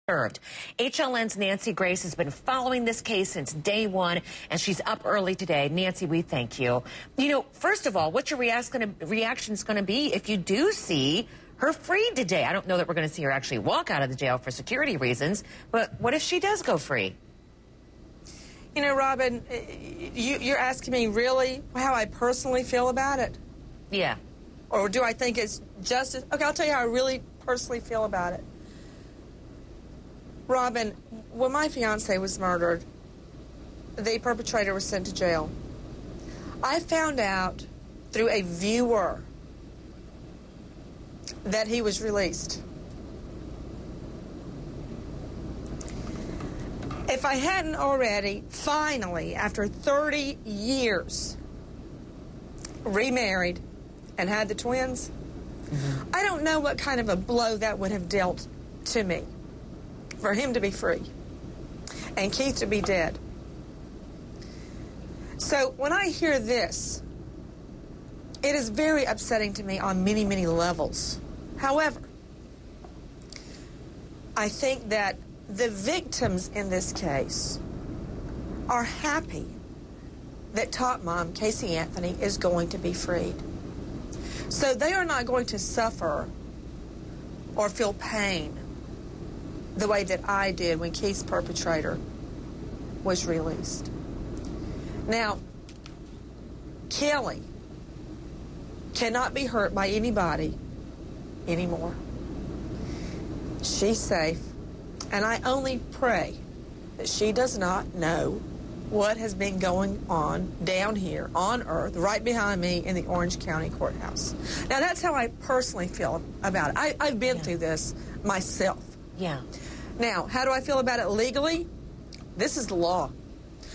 HLN's Nancy Grace has been following this case since day one, and she's up early today. Nancy, we thank you. You know, first of all, what's your reaction going to be if you do see her freed today? I don't know that we're going to see her actually walk out of the jail for security reasons, but what if she does go free? You know, Robin, you're asking me really how I personally feel about it? Yeah. Or do I think it's justice? Okay, I'll tell you how I really personally feel about it. Robin, when my fiance was murdered, the perpetrator was sent to jail. I found out through a viewer that he was released. If I hadn't already, finally, after 30 years, remarried and had the twins, I don't know what kind of a blow that would have dealt to me for him to be free and Keith to be dead. So when I hear this, it is very upsetting to me on many, many levels. However, I think that the victims in this case are happy that top mom, Casey Anthony, is going to be freed. So they are not going to suffer or feel pain the way that I did when Keith's perpetrator was released. Now, Caylee cannot be hurt by anybody anymore. She's safe, and I only pray that she does not know what has been going on down here on earth, right behind me in the Orange County Courthouse. Now, that's how I personally feel about it. I've been through this myself. Yeah. Now, how do I feel about it legally? This is the law.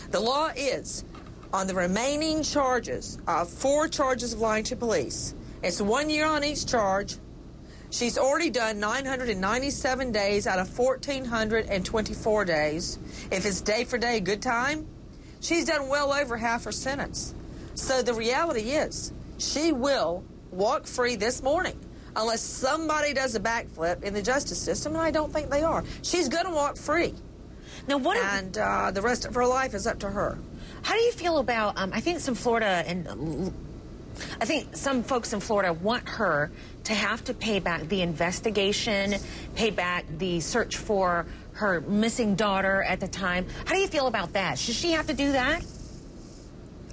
The law is, on the remaining charges, 4 charges of lying to police, it's 1 year on each charge. She's already done 997 days out of 1,424 days. If it's day for day, good time, she's done well over half her sentence. So the reality is, she will walk free this morning, unless somebody does a backflip in the justice system, and I don't think they are. She's going to walk free. Now, and the rest of her life is up to her. How do you feel about, I think some folks in Florida want her to have to pay back the investigation, pay back the search for her missing daughter at the time. How do you feel about that? Should she have to do that?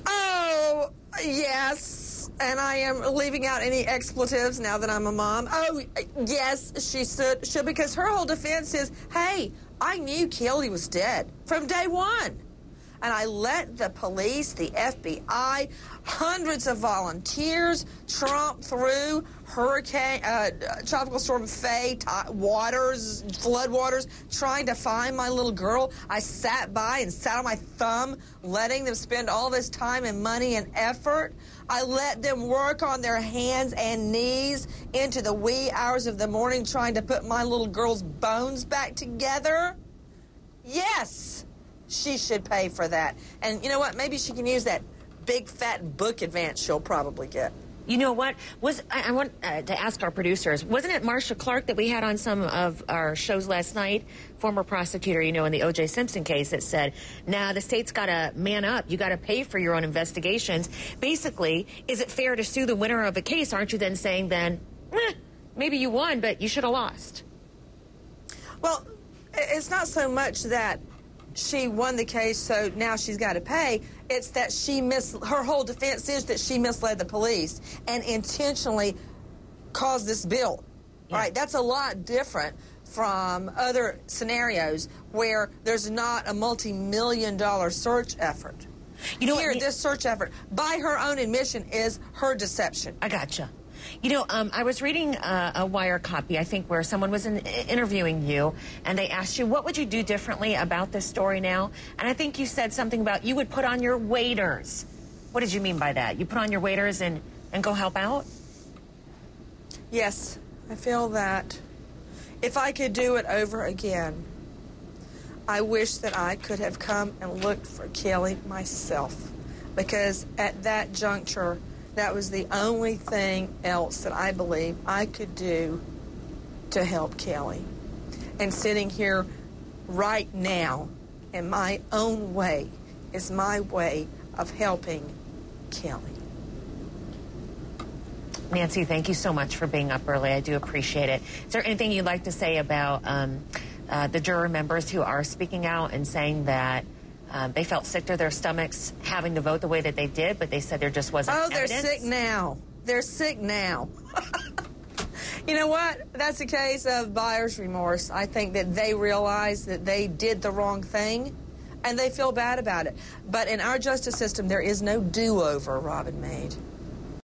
Oh, yes. And I am leaving out any expletives now that I'm a mom. Oh, yes, she should, because her whole defense is, hey, I knew Caylee was dead from day one. And I let the police, the FBI, hundreds of volunteers tromp through Tropical Storm Faye waters, floodwaters, trying to find my little girl. I sat by and sat on my thumb, letting them spend all this time and money and effort. I let them work on their hands and knees into the wee hours of the morning trying to put my little girl's bones back together. Yes, she should pay for that. And you know what? Maybe she can use that big fat book advance she'll probably get. You know what? I want to ask our producers, wasn't it Marcia Clark that we had on some of our shows last night, former prosecutor, you know, in the O.J. Simpson case, that said, nah, the state's got to man up. You got to pay for your own investigations. Basically, is it fair to sue the winner of a case? Aren't you then saying then, maybe you won, but you should have lost? Well, it's not so much that she won the case, so now she's got to pay. It's that her whole defense is that she misled the police and intentionally caused this bill. Yeah. Right? That's a lot different from other scenarios where there's not a multi-million-dollar search effort. You know, here, this search effort, by her own admission, is her deception. I gotcha. You know, I was reading a wire copy, I think, where someone was interviewing you, and they asked you, what would you do differently about this story now? And I think you said something about you would put on your waders. What did you mean by that? You put on your waders and go help out? Yes, I feel that if I could do it over again, I wish that I could have come and looked for Caylee myself, because at that juncture, that was the only thing else that I believe I could do to help Caylee. And sitting here right now in my own way is my way of helping Caylee. Nancy, thank you so much for being up early. I do appreciate it. Is there anything you'd like to say about the juror members who are speaking out and saying that they felt sick to their stomachs having to vote the way that they did, but they said there just wasn't evidence? They're sick now. They're sick now. You know what? That's a case of buyer's remorse. I think that they realize that they did the wrong thing, and they feel bad about it. But in our justice system, there is no do-over, Robin Maid.